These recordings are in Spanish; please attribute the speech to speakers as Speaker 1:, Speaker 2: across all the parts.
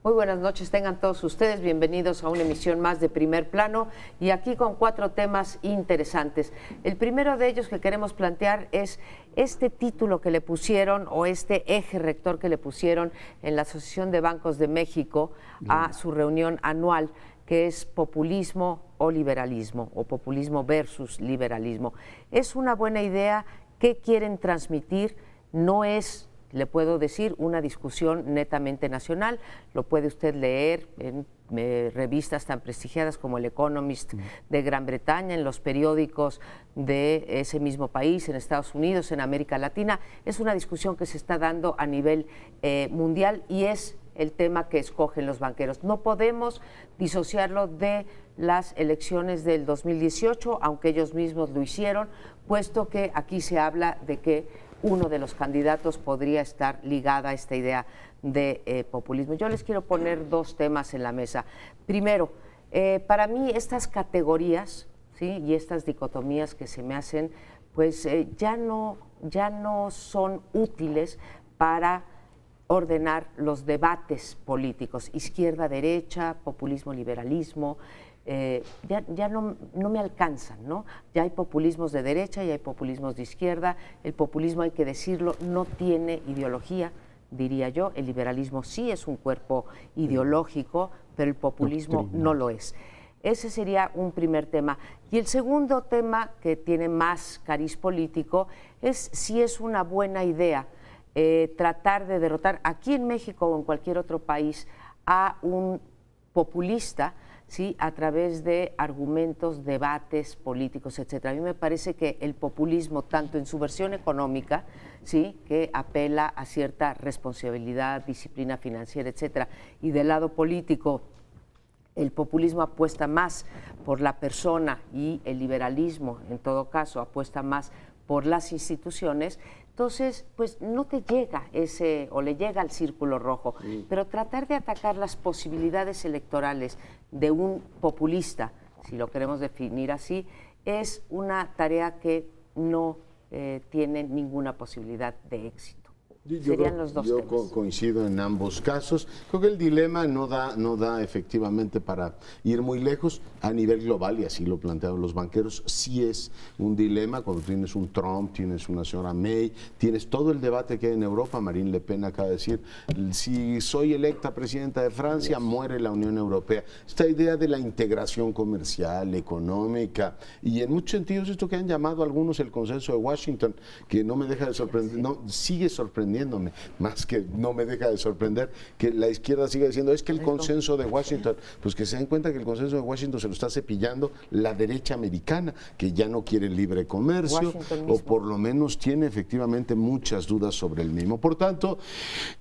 Speaker 1: Muy buenas noches, tengan todos ustedes bienvenidos a una emisión más de Primer Plano y aquí con 4 temas interesantes. El primero de ellos que queremos plantear es este título que le pusieron o este eje rector que le pusieron en la Asociación de Bancos de México a su reunión anual, que es populismo o liberalismo, o populismo versus liberalismo. ¿Es una buena idea? ¿Qué quieren transmitir? No es, le puedo decir, una discusión netamente nacional. Lo puede usted leer en revistas tan prestigiadas como el Economist de Gran Bretaña, en los periódicos de ese mismo país, en Estados Unidos, en América Latina. Es una discusión que se está dando a nivel mundial y es el tema que escogen los banqueros. No podemos disociarlo de las elecciones del 2018, aunque ellos mismos lo hicieron, puesto que aquí se habla de que uno de los candidatos podría estar ligada a esta idea de populismo. Yo les quiero poner 2 temas en la mesa. Primero, para mí estas categorías, ¿sí?, y estas dicotomías que se me hacen, pues ya no son útiles para ordenar los debates políticos, izquierda-derecha, populismo-liberalismo. Ya no me alcanzan, ¿no? Ya hay populismos de derecha y hay populismos de izquierda. El populismo, hay que decirlo, no tiene ideología, diría yo. El liberalismo sí es un cuerpo ideológico, pero el populismo no lo es. Ese sería un primer tema. Y el segundo tema, que tiene más cariz político, es si es una buena idea tratar de derrotar aquí en México o en cualquier otro país a un populista, ¿sí?, a través de argumentos, debates políticos, etcétera. A mí me parece que el populismo, tanto en su versión económica, ¿sí?, que apela a cierta responsabilidad, disciplina financiera, etcétera, y del lado político, el populismo apuesta más por la persona y el liberalismo, en todo caso, apuesta más por las instituciones. Entonces, pues no te llega ese, o le llega al círculo rojo, pero tratar de atacar las posibilidades electorales de un populista, si lo queremos definir así, es una tarea que no tiene ninguna posibilidad de éxito. Serían los 2 temas.
Speaker 2: Yo coincido en ambos casos. Creo que el dilema no da efectivamente para ir muy lejos a nivel global, y así lo plantearon los banqueros. Sí es un dilema cuando tienes un Trump, tienes una señora May, tienes todo el debate que hay en Europa. Marine Le Pen acaba de decir, si soy electa presidenta de Francia, muere la Unión Europea. Esta idea de la integración comercial, económica, y en muchos sentidos esto que han llamado algunos el consenso de Washington, que no me deja de sorprender, no, sigue sorprendiendo, más que no me deja de sorprender que la izquierda siga diciendo es que el consenso de Washington, pues que se den cuenta que el consenso de Washington se lo está cepillando la derecha americana, que ya no quiere el libre comercio, o por lo menos tiene efectivamente muchas dudas sobre el mismo. Por tanto,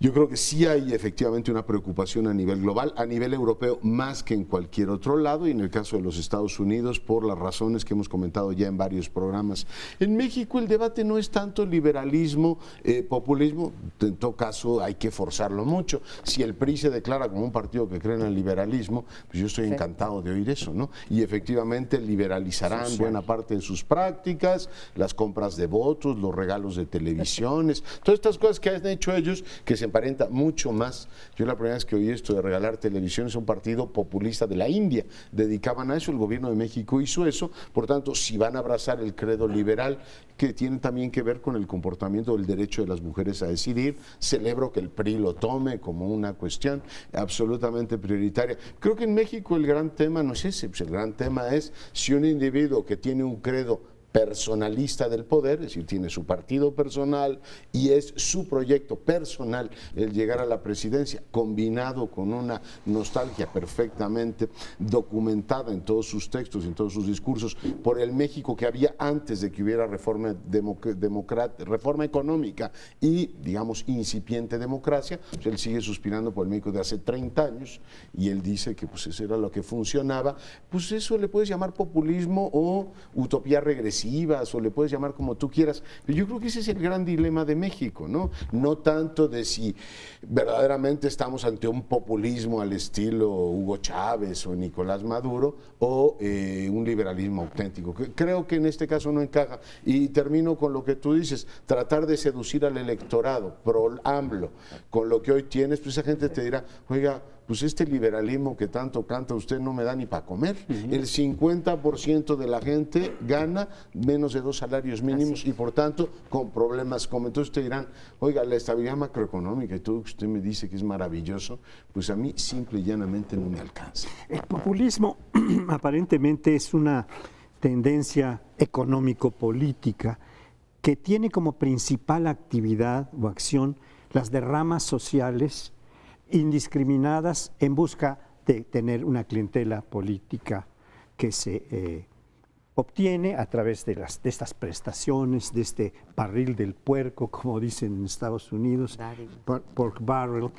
Speaker 2: yo creo que sí hay efectivamente una preocupación a nivel global, a nivel europeo más que en cualquier otro lado, y en el caso de los Estados Unidos, por las razones que hemos comentado ya en varios programas. En México el debate no es tanto liberalismo, populismo. En todo caso hay que forzarlo mucho. Si el PRI se declara como un partido que cree en el liberalismo, pues yo estoy encantado de oír eso, ¿no? Y efectivamente liberalizarán buena parte de sus prácticas, las compras de votos, los regalos de televisiones, todas estas cosas que han hecho ellos, que se emparenta mucho más. Yo la primera vez que oí esto de regalar televisiones a un partido populista de la India, dedicaban a eso, el gobierno de México hizo eso. Por tanto, si van a abrazar el credo liberal, que tiene también que ver con el comportamiento del derecho de las mujeres a decidir, celebro que el PRI lo tome como una cuestión absolutamente prioritaria. Creo que en México el gran tema no es ese, pues el gran tema es si un individuo que tiene un credo personalista del poder, es decir, tiene su partido personal y es su proyecto personal el llegar a la presidencia, combinado con una nostalgia perfectamente documentada en todos sus textos, en todos sus discursos, por el México que había antes de que hubiera reforma económica y, digamos, incipiente democracia. Pues él sigue suspirando por el México de hace 30 años y él dice que pues eso era lo que funcionaba. Pues eso le puedes llamar populismo o utopía regresiva, o le puedes llamar como tú quieras, pero yo creo que ese es el gran dilema de México, ¿no? No tanto de si verdaderamente estamos ante un populismo al estilo Hugo Chávez o Nicolás Maduro o un liberalismo auténtico. Creo que en este caso no encaja. Y termino con lo que tú dices, tratar de seducir al electorado pro AMLO con lo que hoy tienes, pues esa gente te dirá, oiga, pues este liberalismo que tanto canta usted no me da ni para comer. El 50% de la gente gana menos de 2 salarios mínimos y por tanto con problemas como entonces ustedes dirán, oiga, la estabilidad macroeconómica y todo lo que usted me dice que es maravilloso, pues a mí simple y llanamente no me alcanza.
Speaker 3: El populismo aparentemente es una tendencia económico-política que tiene como principal actividad o acción las derramas sociales indiscriminadas en busca de tener una clientela política que se obtiene a través de estas prestaciones, de este barril del puerco, como dicen en Estados Unidos, pork barrel,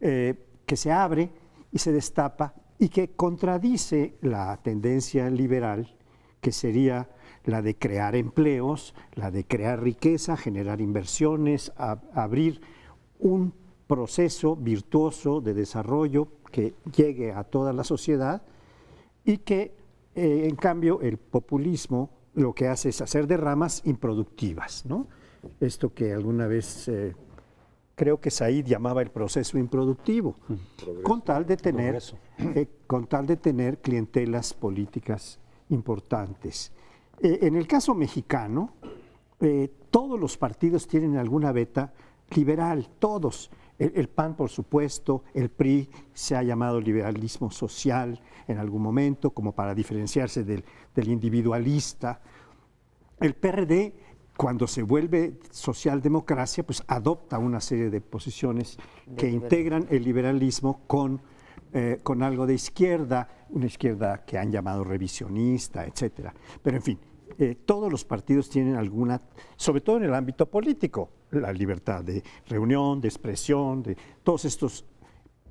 Speaker 3: que se abre y se destapa y que contradice la tendencia liberal, que sería la de crear empleos, la de crear riqueza, generar inversiones, abrir un proceso virtuoso de desarrollo que llegue a toda la sociedad y que, en cambio, el populismo lo que hace es hacer derramas improductivas, ¿no? Esto que alguna vez creo que Said llamaba el proceso improductivo, con tal de tener clientelas políticas importantes. En el caso mexicano, todos los partidos tienen alguna veta liberal, todos. El PAN, por supuesto, el PRI se ha llamado liberalismo social en algún momento, como para diferenciarse del individualista. El PRD, cuando se vuelve socialdemocracia, pues adopta una serie de posiciones que integran el liberalismo con algo de izquierda, una izquierda que han llamado revisionista, etcétera. Pero en fin, todos los partidos tienen alguna, sobre todo en el ámbito político, la libertad de reunión, de expresión, de todos estos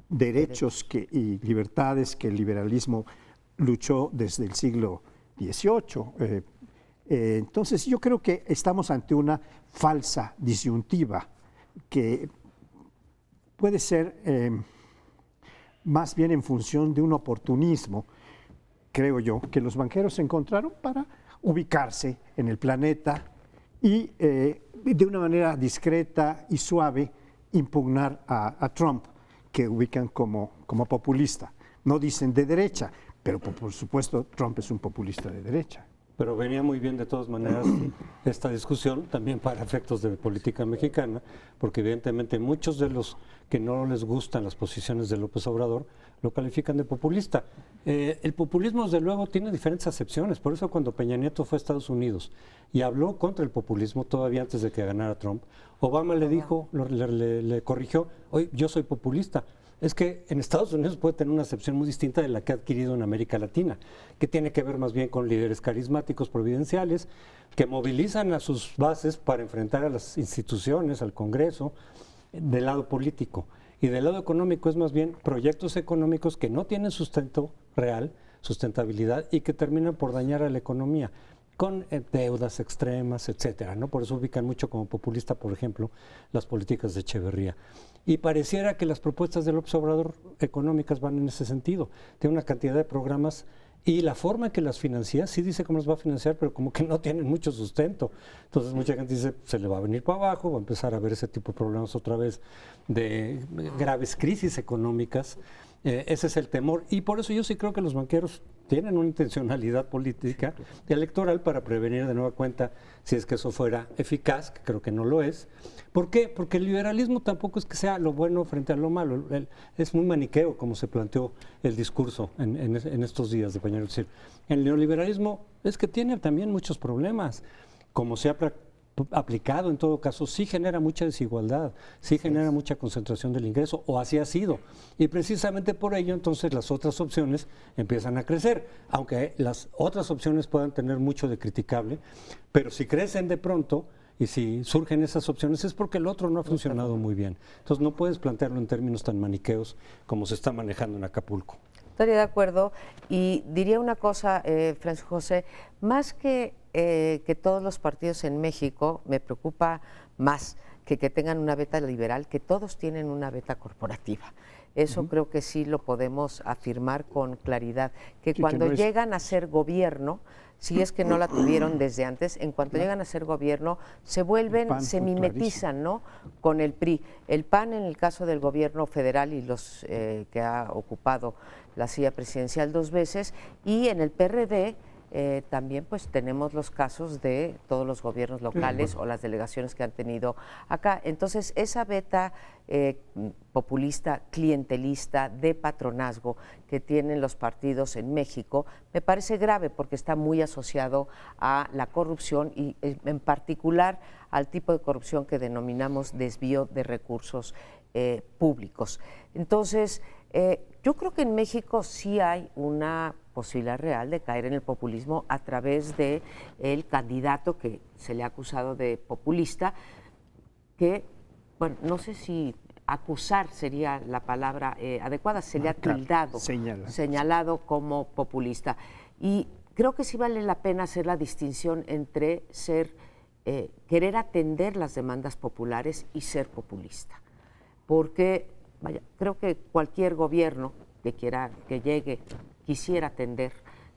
Speaker 3: derechos y libertades que el liberalismo luchó desde el siglo XVIII. Entonces yo creo que estamos ante una falsa disyuntiva que puede ser más bien en función de un oportunismo, creo yo, que los banqueros encontraron para ubicarse en el planeta y de una manera discreta y suave impugnar a Trump, que ubican como populista. No dicen de derecha, pero por supuesto Trump es un populista de derecha.
Speaker 4: Pero venía muy bien de todas maneras esta discusión, también para efectos de política mexicana, porque evidentemente muchos de los que no les gustan las posiciones de López Obrador lo califican de populista. El populismo, desde luego, tiene diferentes acepciones. Por eso cuando Peña Nieto fue a Estados Unidos y habló contra el populismo todavía antes de que ganara Trump, Obama le dijo, le corrigió, oye, yo soy populista. Es que en Estados Unidos puede tener una acepción muy distinta de la que ha adquirido en América Latina, que tiene que ver más bien con líderes carismáticos providenciales que movilizan a sus bases para enfrentar a las instituciones, al Congreso, del lado político. Y del lado económico es más bien proyectos económicos que no tienen sustento real, sustentabilidad, y que terminan por dañar a la economía con deudas extremas, etcétera, ¿no? Por eso ubican mucho como populista, por ejemplo, las políticas de Echeverría. Y pareciera que las propuestas de López Obrador económicas van en ese sentido. Tiene una cantidad de programas y la forma en que las financia, sí dice cómo las va a financiar, pero como que no tienen mucho sustento. Entonces mucha gente dice, se le va a venir para abajo, va a empezar a ver ese tipo de problemas otra vez de graves crisis económicas. Ese es el temor. Y por eso yo sí creo que los banqueros tienen una intencionalidad política electoral para prevenir de nueva cuenta si es que eso fuera eficaz, que creo que no lo es. ¿Por qué? Porque el liberalismo tampoco es que sea lo bueno frente a lo malo. Es muy maniqueo como se planteó el discurso en estos días de Peña Nieto. Es decir, el neoliberalismo es que tiene también muchos problemas, como se ha aplicado en todo caso, sí genera mucha desigualdad, sí genera mucha concentración del ingreso, o así ha sido. Y precisamente por ello entonces las otras opciones empiezan a crecer, aunque las otras opciones puedan tener mucho de criticable, pero si crecen de pronto y si surgen esas opciones es porque el otro no ha funcionado muy bien. Entonces no puedes plantearlo en términos tan maniqueos como se está manejando en Acapulco.
Speaker 1: Estaría de acuerdo y diría una cosa, Francisco José, más que todos los partidos en México, me preocupa más que tengan una beta liberal, que todos tienen una beta corporativa. Eso creo que sí lo podemos afirmar con claridad, que sí, cuando llegan a ser gobierno, si es que no la tuvieron desde antes, en cuanto llegan a ser gobierno, se vuelven, se mimetizan, ¿no?, con el PRI. El PAN, en el caso del gobierno federal y los que ha ocupado la silla presidencial 2 veces, y en el PRD también pues tenemos los casos de todos los gobiernos locales o las delegaciones que han tenido acá. Entonces, esa beta populista, clientelista, de patronazgo que tienen los partidos en México, me parece grave porque está muy asociado a la corrupción y en particular al tipo de corrupción que denominamos desvío de recursos públicos. Entonces, yo creo que en México sí hay una posibilidad real de caer en el populismo a través de el candidato que se le ha acusado de populista, que, bueno, no sé si acusar sería la palabra adecuada, se le ha tildado, señalado como populista. Y creo que sí vale la pena hacer la distinción entre querer atender las demandas populares y ser populista. Porque, vaya, creo que cualquier gobierno que llegue quisiera atender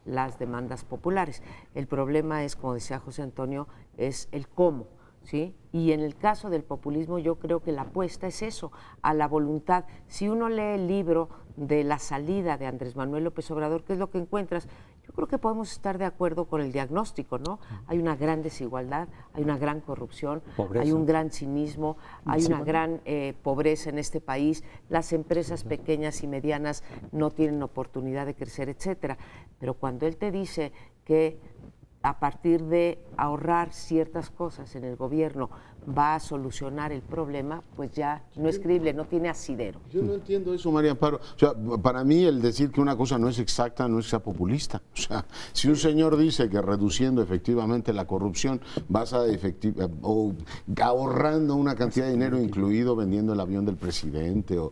Speaker 1: las demandas populares. El problema es, como decía José Antonio, es el cómo, ¿sí? Y en el caso del populismo yo creo que la apuesta es eso, a la voluntad. Si uno lee el libro de la salida de Andrés Manuel López Obrador, ¿qué es lo que encuentras? Yo creo que podemos estar de acuerdo con el diagnóstico, ¿no? Hay una gran desigualdad, hay una gran corrupción, pobreza, hay un gran cinismo, hay una gran pobreza en este país, las empresas pequeñas y medianas no tienen oportunidad de crecer, etcétera. Pero cuando él te dice que a partir de ahorrar ciertas cosas en el gobierno va a solucionar el problema, pues ya no es creíble, no tiene asidero.
Speaker 2: Yo no entiendo eso, María Amparo. O sea, para mí el decir que una cosa no es exacta no es que sea populista. O sea, si un señor dice que reduciendo efectivamente la corrupción vas a o ahorrando una cantidad de dinero, incluido vendiendo el avión del presidente o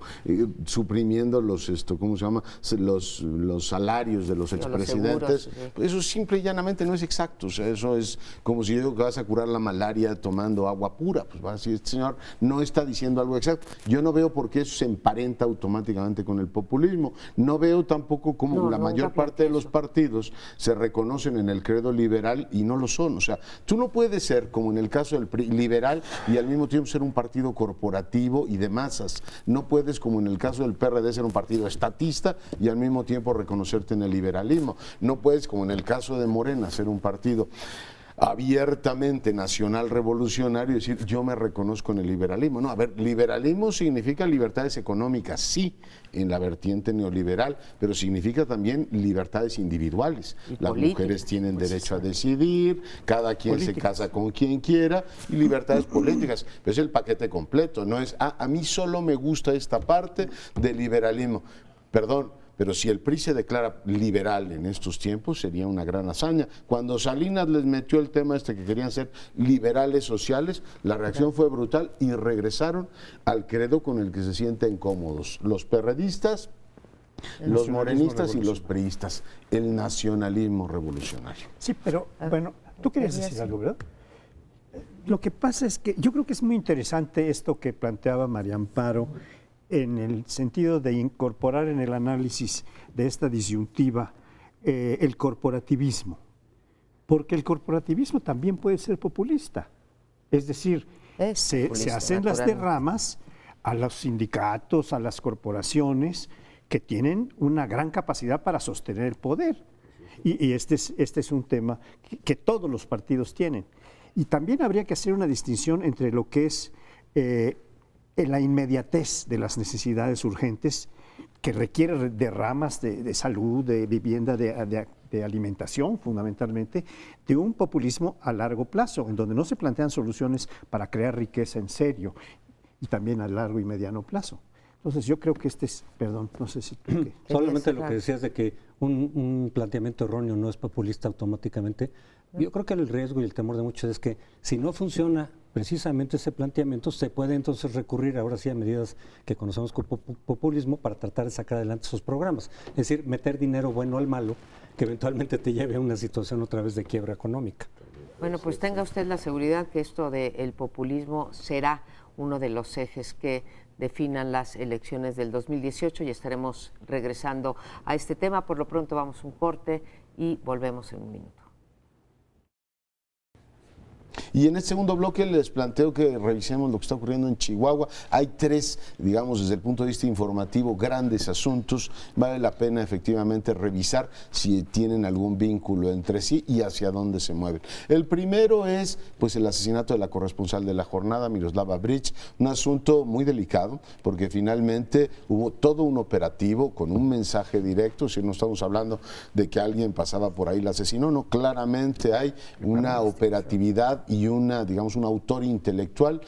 Speaker 2: suprimiendo los ¿cómo se llama? Los salarios de los expresidentes, pues eso simple y llanamente no es exacto. O sea, eso es como si yo digo que vas a curar la malaria tomando agua pura. Pues va a decir, este señor no está diciendo algo exacto. Yo no veo por qué eso se emparenta automáticamente con el populismo. No veo tampoco cómo la mayor parte de los partidos se reconocen en el credo liberal y no lo son. O sea, tú no puedes ser, como en el caso del PRI, liberal y al mismo tiempo ser un partido corporativo y de masas. No puedes, como en el caso del PRD, ser un partido estatista y al mismo tiempo reconocerte en el liberalismo. No puedes, como en el caso de Morena, ser un partido abiertamente nacional revolucionario y decir yo me reconozco en el liberalismo. No, a ver, liberalismo significa libertades económicas, sí, en la vertiente neoliberal, pero significa también libertades individuales. Las mujeres tienen derecho a decidir, cada quien se casa con quien quiera, y libertades políticas. Pero es el paquete completo, no es, a mí solo me gusta esta parte del liberalismo. Perdón, pero si el PRI se declara liberal en estos tiempos, sería una gran hazaña. Cuando Salinas les metió el tema que querían ser liberales sociales, la reacción fue brutal y regresaron al credo con el que se sienten cómodos. Los perredistas, los morenistas y los priistas. El nacionalismo revolucionario.
Speaker 3: Sí, pero bueno, tú querías decir algo, ¿verdad? Lo que pasa es que yo creo que es muy interesante esto que planteaba María Amparo, en el sentido de incorporar en el análisis de esta disyuntiva el corporativismo, porque el corporativismo también puede ser populista, es decir, se hacen las derramas a los sindicatos, a las corporaciones que tienen una gran capacidad para sostener el poder, y este es un tema que todos los partidos tienen, y también habría que hacer una distinción entre lo que es en la inmediatez de las necesidades urgentes que requiere de ramas de salud, de vivienda, de alimentación fundamentalmente, de un populismo a largo plazo, en donde no se plantean soluciones para crear riqueza en serio y también a largo y mediano plazo. Entonces yo creo que perdón, no sé si tú qué.
Speaker 4: Solamente lo que decías de que un planteamiento erróneo no es populista automáticamente. Yo creo que el riesgo y el temor de muchos es que si no funciona precisamente ese planteamiento, se puede entonces recurrir ahora sí a medidas que conocemos como populismo para tratar de sacar adelante esos programas. Es decir, meter dinero bueno al malo que eventualmente te lleve a una situación otra vez de quiebra económica.
Speaker 1: Bueno, pues tenga usted la seguridad que esto del populismo será uno de los ejes que definan las elecciones del 2018 y estaremos regresando a este tema. Por lo pronto vamos a un corte y volvemos en un minuto.
Speaker 2: Y en este segundo bloque les planteo que revisemos lo que está ocurriendo en Chihuahua. Hay tres, digamos, desde el punto de vista informativo, grandes asuntos. Vale la pena efectivamente revisar si tienen algún vínculo entre sí y hacia dónde se mueven. El primero es pues el asesinato de la corresponsal de La Jornada, Miroslava Breach, un asunto muy delicado porque finalmente hubo todo un operativo con un mensaje directo, si no estamos hablando de que alguien pasaba por ahí y la asesinó, no, claramente hay una operatividad y una, digamos, un autor intelectual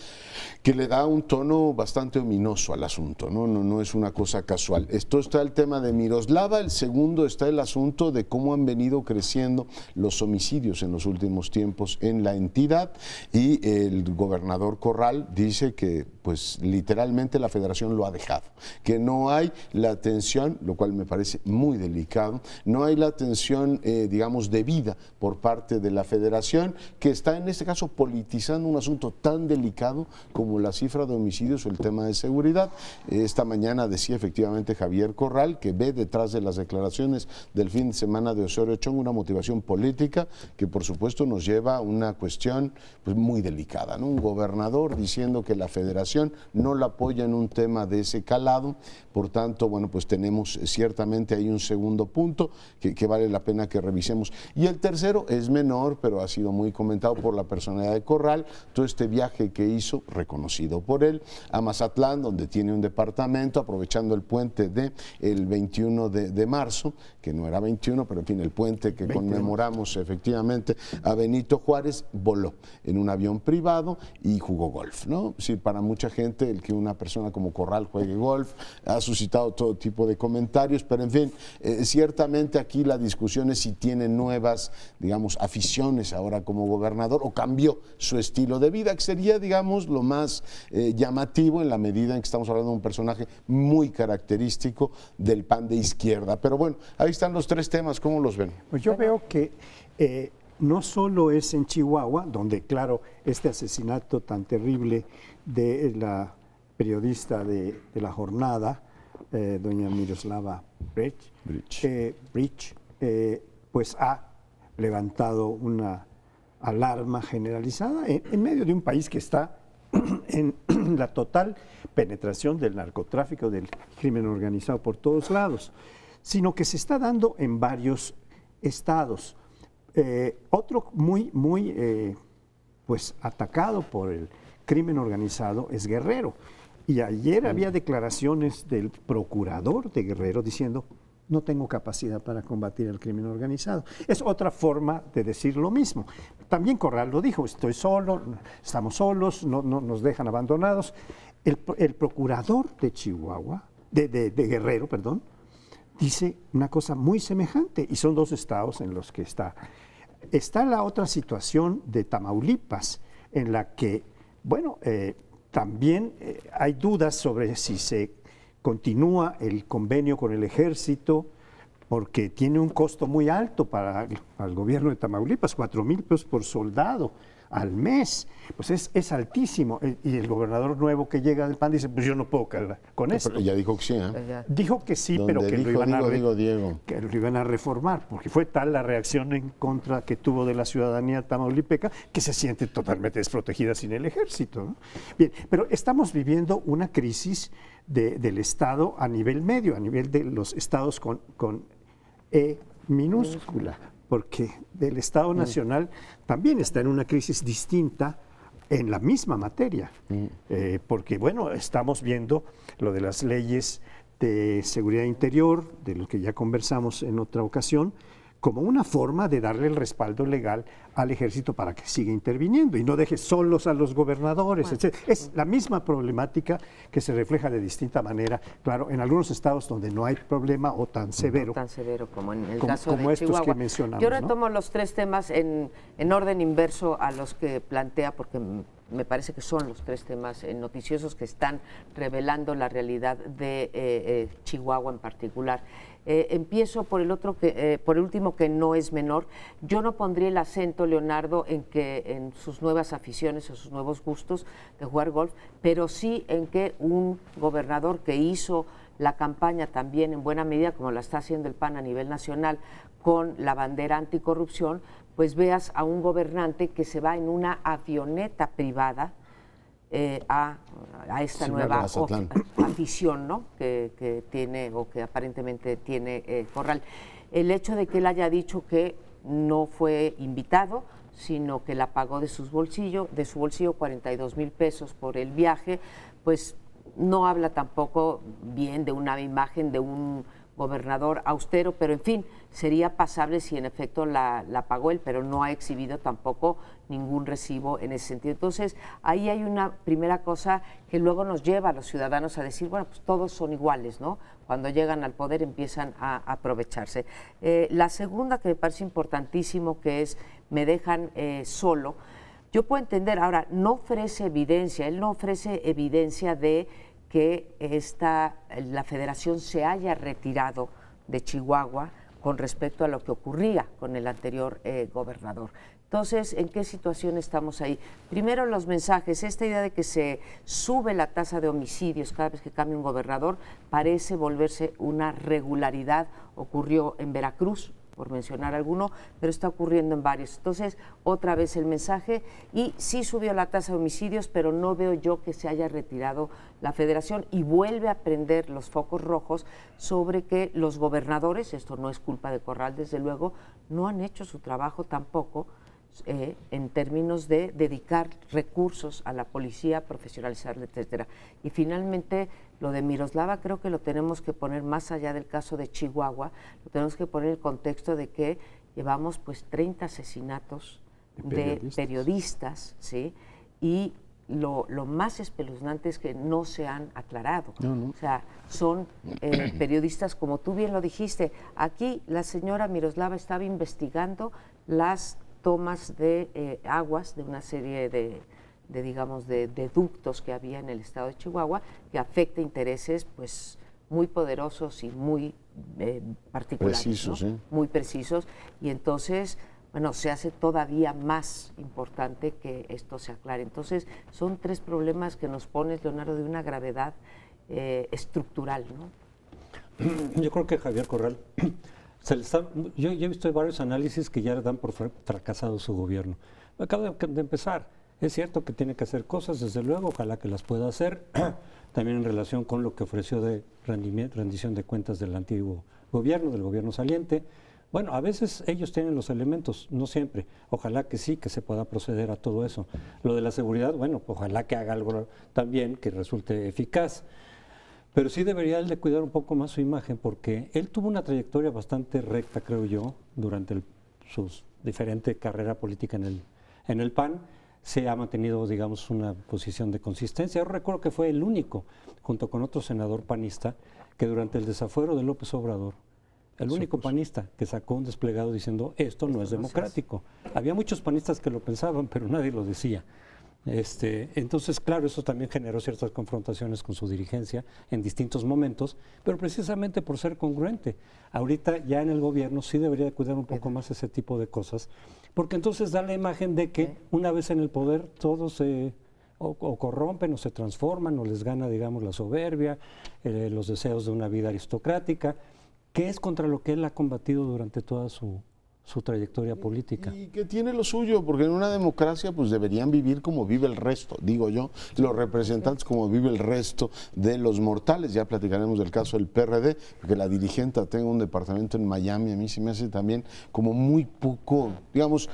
Speaker 2: que le da un tono bastante ominoso al asunto, no es una cosa casual. Esto está el tema de Miroslava, el segundo está el asunto de cómo han venido creciendo los homicidios en los últimos tiempos en la entidad y el gobernador Corral dice que pues literalmente la federación lo ha dejado, que no hay la atención, lo cual me parece muy delicado, no hay la atención, digamos, debida por parte de la federación, que está en este caso politizando un asunto tan delicado como la cifra de homicidios o el tema de seguridad. Esta mañana decía efectivamente Javier Corral que ve detrás de las declaraciones del fin de semana de Osorio Chong una motivación política que por supuesto nos lleva a una cuestión pues, muy delicada, ¿no? Un gobernador diciendo que la federación no la apoya en un tema de ese calado, por tanto, bueno, pues tenemos ciertamente ahí un segundo punto que vale la pena que revisemos. Y el tercero es menor, pero ha sido muy comentado por la personalidad de Corral, todo este viaje que hizo, reconocido por él, a Mazatlán, donde tiene un departamento, aprovechando el puente del 21 de marzo, que no era 21, pero en fin, el puente que conmemoramos efectivamente a Benito Juárez, voló en un avión privado y jugó golf, ¿no? Sí, para mucha gente el que una persona como Corral juegue golf ha suscitado todo tipo de comentarios, pero en fin, ciertamente aquí la discusión es si tiene nuevas, digamos, aficiones ahora como gobernador o cambió su estilo de vida, que sería, digamos, lo más llamativo en la medida en que estamos hablando de un personaje muy característico del PAN de izquierda. Pero bueno, ahí están los tres temas, ¿cómo los ven?
Speaker 3: Pues yo veo que no solo es en Chihuahua, donde claro, este asesinato tan terrible de la periodista de La Jornada, doña Miroslava Breach, pues ha levantado una alarma generalizada en medio de un país que está en la total penetración del narcotráfico, del crimen organizado por todos lados, sino que se está dando en varios estados. Otro muy pues atacado por el crimen organizado es Guerrero. Y ayer había declaraciones del procurador de Guerrero diciendo no tengo capacidad para combatir el crimen organizado. Es otra forma de decir lo mismo. También Corral lo dijo, estoy solo, estamos solos, no nos dejan abandonados. El procurador de Chihuahua, de Guerrero, perdón, dice una cosa muy semejante y son dos estados en los que está. Está la otra situación de Tamaulipas, en la que, bueno, también hay dudas sobre si se continúa el convenio con el ejército, porque tiene un costo muy alto para el gobierno de Tamaulipas, 4,000 pesos por soldado al mes, pues es altísimo. Y el gobernador nuevo que llega del PAN dice, pues yo no puedo cargar con esto.
Speaker 2: Pero ya dijo que sí, ¿eh?
Speaker 3: Dijo que sí, pero que lo iban a reformar, porque fue tal la reacción en contra que tuvo de la ciudadanía tamaulipeca que se siente totalmente desprotegida sin el ejército, ¿no? Bien, pero estamos viviendo una crisis del Estado a nivel medio, a nivel de los estados con E minúscula, porque el Estado Nacional también está en una crisis distinta en la misma materia, porque bueno, estamos viendo lo de las leyes de seguridad interior, de lo que ya conversamos en otra ocasión, como una forma de darle el respaldo legal al ejército para que siga interviniendo y no deje solos a los gobernadores, bueno, etc. Es la misma problemática que se refleja de distinta manera, claro, en algunos estados donde no hay problema o tan severo.
Speaker 1: No tan severo como en el caso de
Speaker 3: estos
Speaker 1: Chihuahua.
Speaker 3: Que mencionamos.
Speaker 1: Yo retomo, ¿no?, los tres temas en orden inverso a los que plantea, porque me parece que son los tres temas noticiosos que están revelando la realidad de Chihuahua en particular. Empiezo por el último, que no es menor. Yo no pondría el acento, Leonardo, en sus nuevas aficiones o sus nuevos gustos de jugar golf, pero sí en que un gobernador que hizo la campaña también en buena medida, como la está haciendo el PAN a nivel nacional, con la bandera anticorrupción, pues veas a un gobernante que se va en una avioneta privada a esta nueva afición, ¿no? que tiene o que aparentemente tiene Corral. El hecho de que él haya dicho que no fue invitado, sino que la pagó de su bolsillo 42,000 pesos por el viaje, pues no habla tampoco bien de una imagen de un gobernador austero, pero en fin, sería pasable si en efecto la pagó él, pero no ha exhibido tampoco ningún recibo en ese sentido. Entonces, ahí hay una primera cosa que luego nos lleva a los ciudadanos a decir, bueno, pues todos son iguales, ¿no? Cuando llegan al poder empiezan a aprovecharse. La segunda, que me parece importantísimo, que es me dejan solo. Yo puedo entender, ahora, no ofrece evidencia, él no ofrece evidencia de que la federación se haya retirado de Chihuahua con respecto a lo que ocurría con el anterior gobernador. Entonces, ¿en qué situación estamos ahí? Primero, los mensajes. Esta idea de que se sube la tasa de homicidios cada vez que cambia un gobernador parece volverse una regularidad. Ocurrió en Veracruz, por mencionar alguno, pero está ocurriendo en varios. Entonces, otra vez el mensaje, y sí subió la tasa de homicidios, pero no veo yo que se haya retirado la federación, y vuelve a prender los focos rojos sobre que los gobernadores, esto no es culpa de Corral desde luego, no han hecho su trabajo tampoco en términos de dedicar recursos a la policía, profesionalizarla, etcétera. Y finalmente, lo de Miroslava creo que lo tenemos que poner más allá del caso de Chihuahua, lo tenemos que poner en el contexto de que llevamos pues 30 asesinatos de periodistas, ¿sí? Y lo más espeluznante es que no se han aclarado. O sea, son periodistas, como tú bien lo dijiste. Aquí la señora Miroslava estaba investigando las tomas de aguas de una serie de ductos que había en el estado de Chihuahua, que afecta intereses pues muy poderosos y muy particulares, precisos, ¿no? Muy precisos, y entonces, bueno, se hace todavía más importante que esto se aclare. Entonces, son tres problemas que nos pones, Leonardo, de una gravedad estructural, ¿no?
Speaker 4: Yo creo que Javier Corral yo he visto varios análisis que ya dan por fracasado su gobierno. Acabo de empezar. Es cierto que tiene que hacer cosas, desde luego, ojalá que las pueda hacer, también en relación con lo que ofreció de rendición de cuentas del antiguo gobierno, del gobierno saliente. Bueno, a veces ellos tienen los elementos, no siempre. Ojalá que sí, que se pueda proceder a todo eso. Lo de la seguridad, bueno, ojalá que haga algo también que resulte eficaz. Pero sí debería él de cuidar un poco más su imagen, porque él tuvo una trayectoria bastante recta, creo yo, durante su diferente carrera política en el PAN. Se ha mantenido, digamos, una posición de consistencia. Yo recuerdo que fue el único, junto con otro senador panista, que durante el desafuero de López Obrador, el único panista que sacó un desplegado diciendo esto no es democrático. Había muchos panistas que lo pensaban, pero nadie lo decía. Entonces, claro, eso también generó ciertas confrontaciones con su dirigencia en distintos momentos, pero precisamente por ser congruente. Ahorita ya en el gobierno sí debería de cuidar un poco más ese tipo de cosas, porque entonces da la imagen de que una vez en el poder todos o corrompen o se transforman o les gana, digamos, la soberbia, los deseos de una vida aristocrática, que es contra lo que él ha combatido durante toda su trayectoria política.
Speaker 2: Y que tiene lo suyo, porque en una democracia pues deberían vivir como vive el resto, digo yo, los representantes como vive el resto de los mortales. Ya platicaremos del caso del PRD, porque la dirigente tenga un departamento en Miami, a mí se me hace también como muy poco, digamos,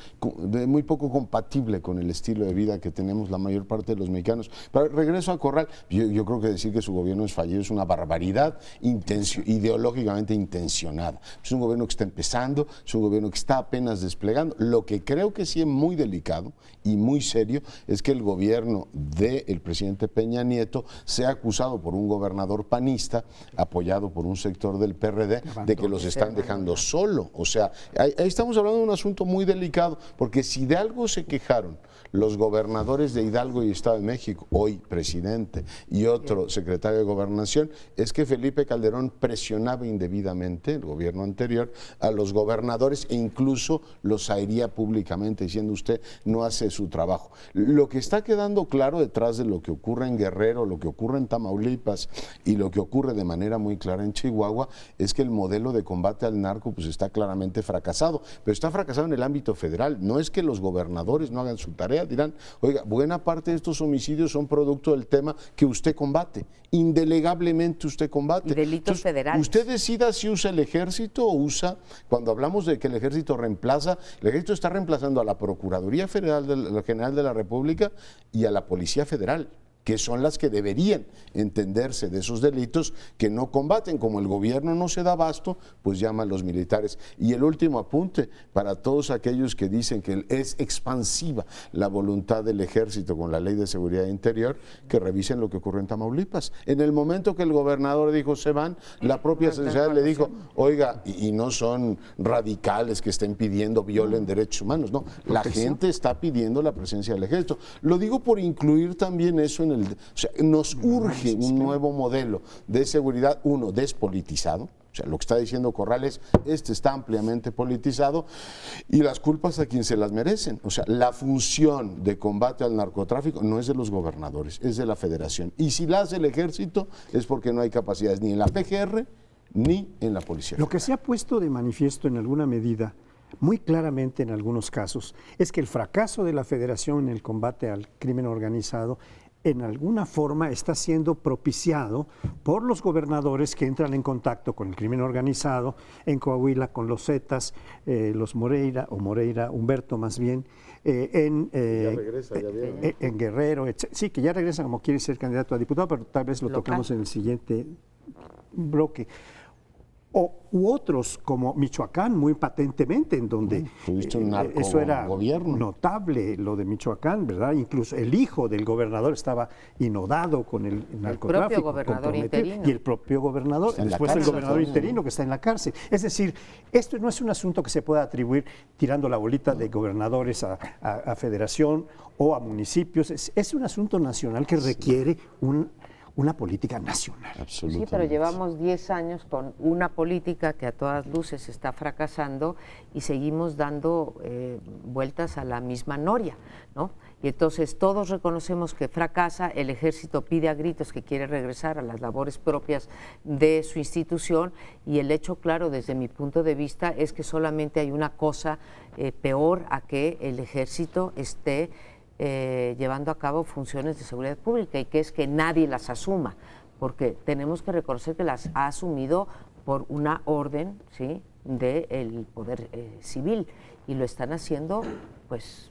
Speaker 2: muy poco compatible con el estilo de vida que tenemos la mayor parte de los mexicanos. Pero regreso a Corral, yo creo que decir que su gobierno es fallido es una barbaridad ideológicamente intencionada. Es un gobierno que está empezando, es un gobierno que está apenas desplegando. Lo que creo que sí es muy delicado y muy serio es que el gobierno del presidente Peña Nieto sea acusado por un gobernador panista, apoyado por un sector del PRD, de que los están dejando solo. O sea, ahí estamos hablando de un asunto muy delicado, porque si de algo se quejaron los gobernadores de Hidalgo y Estado de México, hoy presidente y otro secretario de Gobernación, es que Felipe Calderón presionaba indebidamente, el gobierno anterior, a los gobernadores e incluso los airía públicamente diciendo usted no hace su trabajo. Lo que está quedando claro detrás de lo que ocurre en Guerrero, lo que ocurre en Tamaulipas y lo que ocurre de manera muy clara en Chihuahua es que el modelo de combate al narco pues está claramente fracasado, pero está fracasado en el ámbito federal. No es que los gobernadores no hagan su tarea, dirán, oiga, buena parte de estos homicidios son producto del tema que usted combate, indelegablemente usted combate.
Speaker 1: Y delitos federales.
Speaker 2: Usted decida si usa el ejército o usa, cuando hablamos de que el ejército reemplaza, el ejército está reemplazando a la Procuraduría General de la República y a la Policía Federal, que son las que deberían entenderse de esos delitos que no combaten. Como el gobierno no se da abasto, pues llama a los militares. Y el último apunte para todos aquellos que dicen que es expansiva la voluntad del ejército con la Ley de Seguridad Interior, que revisen lo que ocurrió en Tamaulipas. En el momento que el gobernador dijo se van, la propia sociedad le dijo, oiga, y no son radicales que estén pidiendo violen derechos humanos, no, la gente está pidiendo la presencia del ejército. Lo digo por incluir también eso en o sea, nos urge un nuevo modelo de seguridad, uno, despolitizado. O sea, lo que está diciendo Corrales, está ampliamente politizado y las culpas a quien se las merecen. O sea, la función de combate al narcotráfico no es de los gobernadores, es de la Federación. Y si la hace el ejército es porque no hay capacidades ni en la PGR ni en la Policía
Speaker 3: Lo que
Speaker 2: Federal.
Speaker 3: se ha puesto de manifiesto en alguna medida, muy claramente en algunos casos, es que el fracaso de la Federación en el combate al crimen organizado en alguna forma está siendo propiciado por los gobernadores que entran en contacto con el crimen organizado, en Coahuila con los Zetas, los Moreira, Humberto más bien, en Guerrero, sí, que ya regresa como quiere ser candidato a diputado, pero tal vez lo tocamos en el siguiente bloque. U otros como Michoacán, muy patentemente, en donde eso era notable, lo de Michoacán, ¿verdad? Incluso el hijo del gobernador estaba inodado con el narcotráfico.
Speaker 1: El propio gobernador interino.
Speaker 3: Y el propio gobernador, después el gobernador interino que está en la cárcel. Es decir, esto no es un asunto que se pueda atribuir tirando la bolita de gobernadores a federación o a municipios. Es un asunto nacional que requiere una política nacional.
Speaker 1: Sí, pero llevamos 10 años con una política que a todas luces está fracasando y seguimos dando vueltas a la misma noria, ¿no? Y entonces todos reconocemos que fracasa, el ejército pide a gritos que quiere regresar a las labores propias de su institución y el hecho claro desde mi punto de vista es que solamente hay una cosa peor a que el ejército esté llevando a cabo funciones de seguridad pública y que es que nadie las asuma, porque tenemos que reconocer que las ha asumido por una orden, ¿sí?, del poder civil y lo están haciendo pues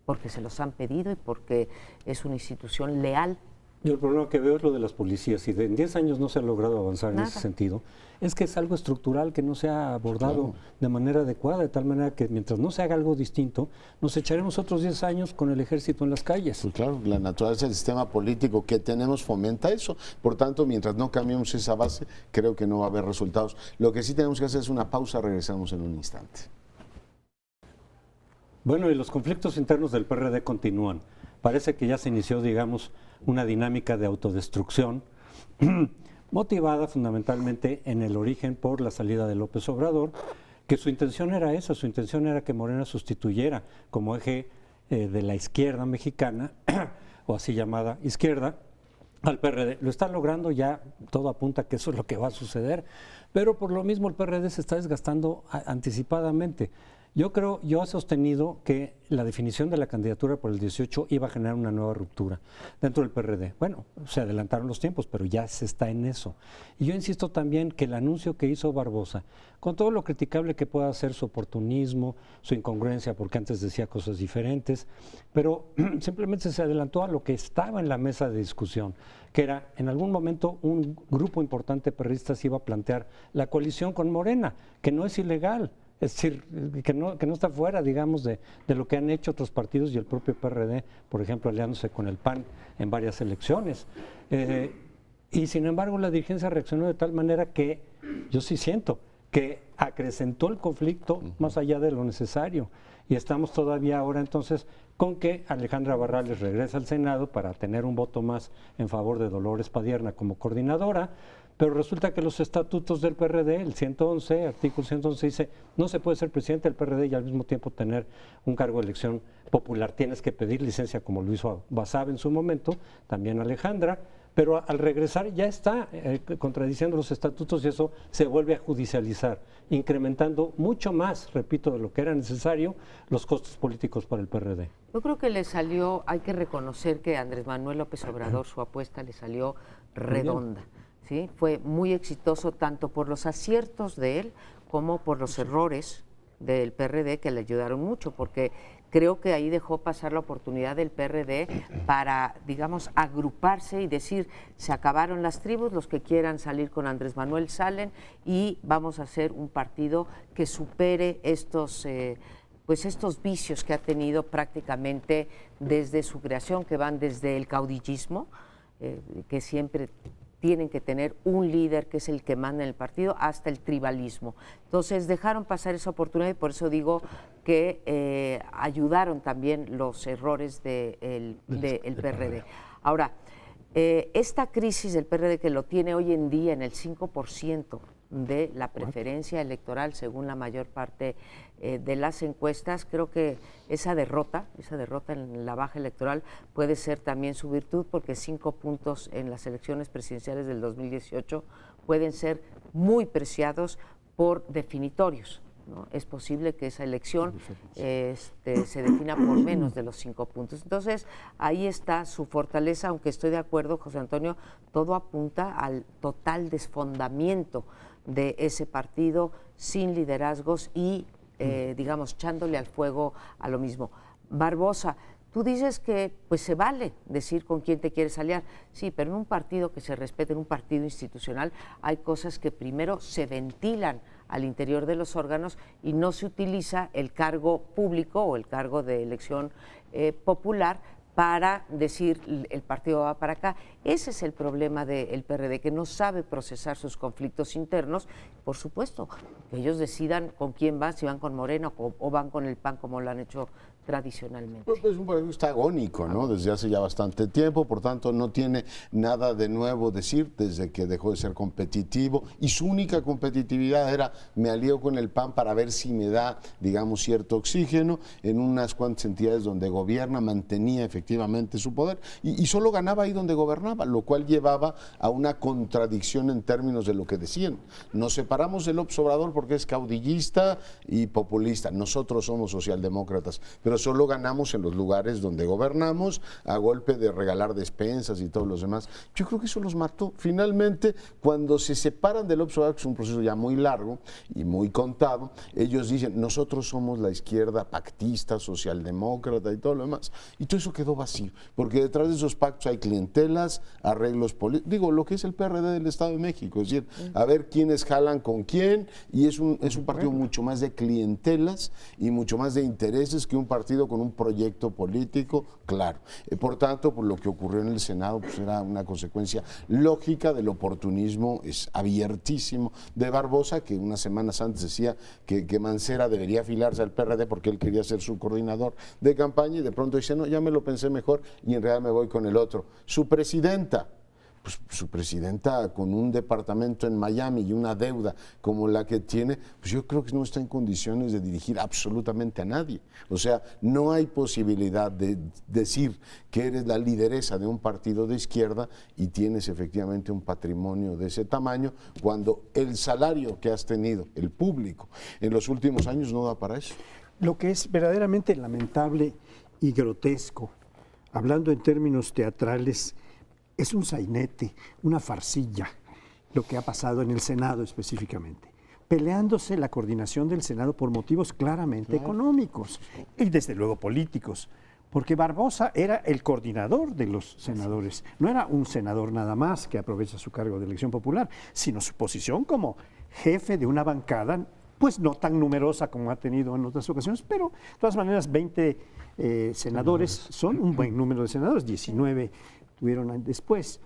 Speaker 1: porque se los han pedido y porque es una institución leal.
Speaker 4: Yo el problema que veo es lo de las policías, y en 10 años no se ha logrado avanzar en ese sentido, es que es algo estructural que no se ha abordado de manera adecuada, de tal manera que mientras no se haga algo distinto, nos echaremos otros 10 años con el ejército en las calles.
Speaker 2: Pues claro, la naturaleza del sistema político que tenemos fomenta eso, por tanto, mientras no cambiemos esa base, creo que no va a haber resultados. Lo que sí tenemos que hacer es una pausa, regresamos en un instante.
Speaker 4: Bueno, y los conflictos internos del PRD continúan. Parece que ya se inició, digamos, una dinámica de autodestrucción motivada fundamentalmente en el origen por la salida de López Obrador, que su intención era esa, su intención era que Morena sustituyera como eje de la izquierda mexicana, o así llamada izquierda, al PRD. Lo está logrando, ya todo apunta que eso es lo que va a suceder, pero por lo mismo el PRD se está desgastando anticipadamente. Yo he sostenido que la definición de la candidatura por el 18 iba a generar una nueva ruptura dentro del PRD. Bueno, se adelantaron los tiempos, pero ya se está en eso. Y yo insisto también que el anuncio que hizo Barbosa, con todo lo criticable que pueda ser su oportunismo, su incongruencia, porque antes decía cosas diferentes, pero simplemente se adelantó a lo que estaba en la mesa de discusión, que era, en algún momento, un grupo importante de perristas iba a plantear la coalición con Morena, que no es ilegal. Es decir, que no está fuera, digamos, de lo que han hecho otros partidos y el propio PRD, por ejemplo, aliándose con el PAN en varias elecciones. Y sin embargo, la dirigencia reaccionó de tal manera que yo sí siento que acrecentó el conflicto más allá de lo necesario. Y estamos todavía ahora entonces con que Alejandra Barrales regresa al Senado para tener un voto más en favor de Dolores Padierna como coordinadora, pero resulta que los estatutos del PRD, el 111, artículo 111 dice, no se puede ser presidente del PRD y al mismo tiempo tener un cargo de elección popular. Tienes que pedir licencia como lo hizo Basabe en su momento, también Alejandra, pero al regresar ya está contradiciendo los estatutos y eso se vuelve a judicializar, incrementando mucho más, repito, de lo que era necesario, los costos políticos para el PRD.
Speaker 1: Yo creo que le salió, hay que reconocer que a Andrés Manuel López Obrador su apuesta le salió redonda, ¿sí? Fue muy exitoso tanto por los aciertos de él como por los errores del PRD que le ayudaron mucho, porque creo que ahí dejó pasar la oportunidad del PRD para, digamos, agruparse y decir, se acabaron las tribus, los que quieran salir con Andrés Manuel salen y vamos a hacer un partido que supere estos vicios que ha tenido prácticamente desde su creación, que van desde el caudillismo, que siempre tienen que tener un líder que es el que manda en el partido, hasta el tribalismo. Entonces dejaron pasar esa oportunidad y por eso digo que ayudaron también los errores del PRD. Ahora, esta crisis del PRD que lo tiene hoy en día en el 5% de la preferencia electoral según la mayor parte de las encuestas, creo que esa derrota en la baja electoral puede ser también su virtud, porque 5 puntos en las elecciones presidenciales del 2018 pueden ser muy preciados por definitorios, ¿no? Es posible que esa elección se defina por menos de los 5 puntos. Entonces, ahí está su fortaleza, aunque estoy de acuerdo, José Antonio, todo apunta al total desfondamiento de ese partido sin liderazgos y, digamos, echándole al fuego a lo mismo. Barbosa, tú dices que pues se vale decir con quién te quieres aliar, sí, pero en un partido que se respete, en un partido institucional, hay cosas que primero se ventilan al interior de los órganos y no se utiliza el cargo público o el cargo de elección popular para decir el partido va para acá. Ese es el problema del PRD, que no sabe procesar sus conflictos internos. Por supuesto, que ellos decidan con quién van, si van con Morena o van con el PAN como lo han hecho tradicionalmente.
Speaker 2: Pues es un partido que está agónico, ¿no? Desde hace ya bastante tiempo, por tanto no tiene nada de nuevo decir desde que dejó de ser competitivo y su única competitividad era me alío con el PAN para ver si me da, digamos, cierto oxígeno en unas cuantas entidades donde gobierna, mantenía efectivamente su poder y solo ganaba ahí donde gobernaba, lo cual llevaba a una contradicción en términos de lo que decían. Nos separamos del López Obrador porque es caudillista y populista, nosotros somos socialdemócratas, pero solo ganamos en los lugares donde gobernamos a golpe de regalar despensas y todos los demás. Yo creo que eso los mató. Finalmente, cuando se separan del López Obrador, que es un proceso ya muy largo y muy contado, ellos dicen, nosotros somos la izquierda pactista, socialdemócrata y todo lo demás. Y todo eso quedó vacío, porque detrás de esos pactos hay clientelas, arreglos políticos, digo, lo que es el PRD del Estado de México, es decir, a ver quiénes jalan con quién, y es un partido mucho más de clientelas y mucho más de intereses que un partido con un proyecto político claro. Por tanto, por lo que ocurrió en el Senado, pues era una consecuencia lógica del oportunismo abiertísimo de Barbosa, que unas semanas antes decía que Mancera debería afilarse al PRD porque él quería ser su coordinador de campaña y de pronto dice, no, ya me lo pensé mejor y en realidad me voy con el otro. Su presidenta, pues su presidenta con un departamento en Miami y una deuda como la que tiene, pues yo creo que no está en condiciones de dirigir absolutamente a nadie. O sea, no hay posibilidad de decir que eres la lideresa de un partido de izquierda y tienes efectivamente un patrimonio de ese tamaño cuando el salario que has tenido, el público, en los últimos años no da para eso.
Speaker 3: Lo que es verdaderamente lamentable y grotesco, hablando en términos teatrales, es un sainete, una farcilla, lo que ha pasado en el Senado específicamente, peleándose la coordinación del Senado por motivos claramente económicos y desde luego políticos, porque Barbosa era el coordinador de los senadores, no era un senador nada más que aprovecha su cargo de elección popular, sino su posición como jefe de una bancada, pues no tan numerosa como ha tenido en otras ocasiones, pero de todas maneras 20 senadores son un buen número de senadores, 19 tuvieron después.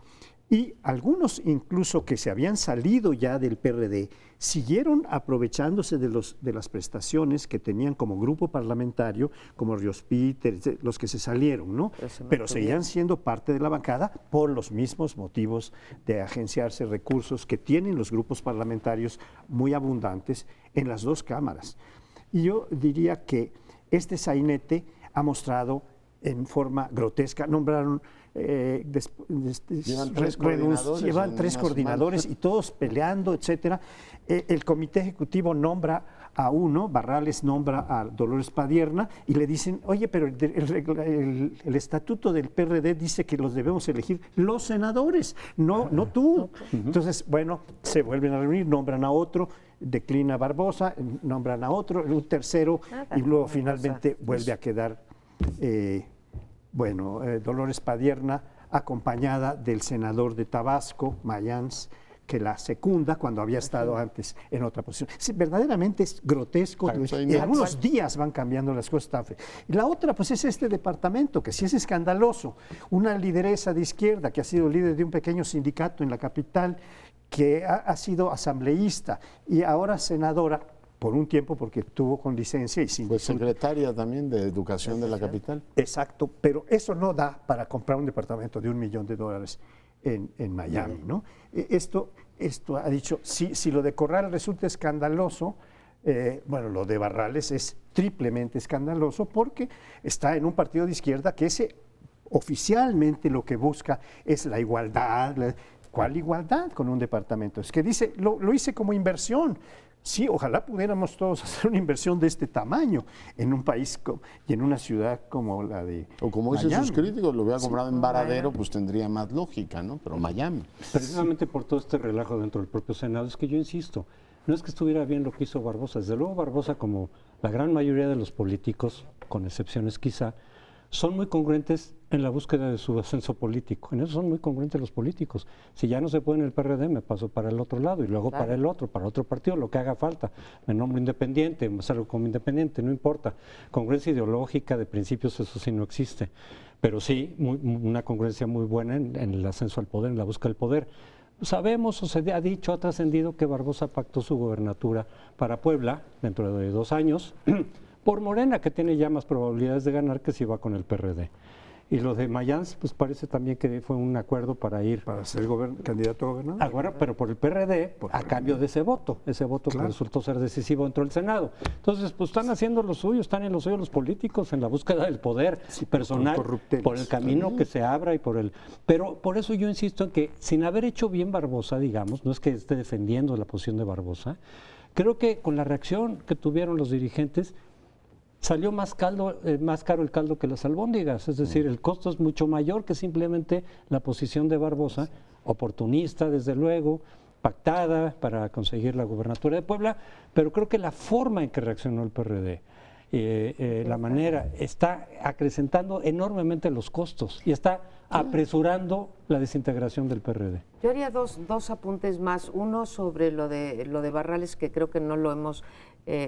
Speaker 3: Y algunos incluso que se habían salido ya del PRD siguieron aprovechándose de las prestaciones que tenían como grupo parlamentario, como Ríos Peter, los que se salieron, ¿no? Pero seguían siendo parte de la bancada por los mismos motivos de agenciarse recursos que tienen los grupos parlamentarios muy abundantes en las dos cámaras. Y yo diría que este sainete ha mostrado en forma grotesca, nombraron llevan tres coordinadores y todos peleando, etcétera. El comité ejecutivo nombra a uno, Barrales nombra a Dolores Padierna y le dicen, oye, pero el estatuto del PRD dice que los debemos elegir los senadores, no tú. Entonces, bueno, se vuelven a reunir, nombran a otro, declina Barbosa, nombran a otro, un tercero y luego finalmente vuelve a quedar Dolores Padierna, acompañada del senador de Tabasco, Mayans, que la secunda cuando había estado antes en otra posición. Sí, verdaderamente es grotesco. En algunos días van cambiando las cosas. Y la otra, pues, es este departamento, que sí es escandaloso. Una lideresa de izquierda que ha sido líder de un pequeño sindicato en la capital, que ha sido asambleísta y ahora senadora, por un tiempo porque estuvo con licencia y sin...
Speaker 2: Pues secretaria también de Educación de la capital.
Speaker 3: Exacto, pero eso no da para comprar un departamento de $1 millón en Miami, ¿no? Esto ha dicho, si lo de Corral resulta escandaloso, lo de Barrales es triplemente escandaloso porque está en un partido de izquierda que oficialmente lo que busca es la igualdad. ¿Cuál igualdad con un departamento? Es que dice, lo hice como inversión. Sí, ojalá pudiéramos todos hacer una inversión de este tamaño en un país y en una ciudad como la de
Speaker 2: O como dicen sus críticos, lo hubiera comprado en Varadero, pues tendría más lógica, ¿no? Pero Miami.
Speaker 4: Precisamente por todo este relajo dentro del propio Senado, es que yo insisto, no es que estuviera bien lo que hizo Barbosa. Desde luego Barbosa, como la gran mayoría de los políticos, con excepciones quizá, son muy congruentes en la búsqueda de su ascenso político. En eso son muy congruentes los políticos. Si ya no se puede en el PRD, me paso para el otro lado y luego para el otro, para otro partido, lo que haga falta. Me nombro independiente, me salgo como independiente, no importa. Congruencia ideológica de principios, eso sí no existe. Pero sí, una congruencia muy buena en el ascenso al poder, en la búsqueda del poder. Sabemos, o se ha dicho, ha trascendido que Barbosa pactó su gobernatura para Puebla dentro de 2 años, por Morena, que tiene ya más probabilidades de ganar que si va con el PRD. Y lo de Mayans, pues parece también que fue un acuerdo para ir...
Speaker 3: Para ser candidato a gobernador.
Speaker 4: Bueno, pero por el PRD, a cambio de ese voto claro, que resultó ser decisivo dentro del Senado. Entonces, pues están haciendo lo suyo, están en lo suyo los políticos, en la búsqueda del poder personal, por el camino que se abra y por el... Pero por eso yo insisto en que, sin haber hecho bien Barbosa, digamos, no es que esté defendiendo la posición de Barbosa, creo que con la reacción que tuvieron los dirigentes, salió más caro el caldo que las albóndigas, es decir, el costo es mucho mayor que simplemente la posición de Barbosa, oportunista desde luego, pactada para conseguir la gubernatura de Puebla, pero creo que la forma en que reaccionó el PRD, la manera, está acrecentando enormemente los costos y está apresurando la desintegración del PRD.
Speaker 1: Yo haría dos apuntes más, uno sobre lo de Barrales, que creo que no lo hemos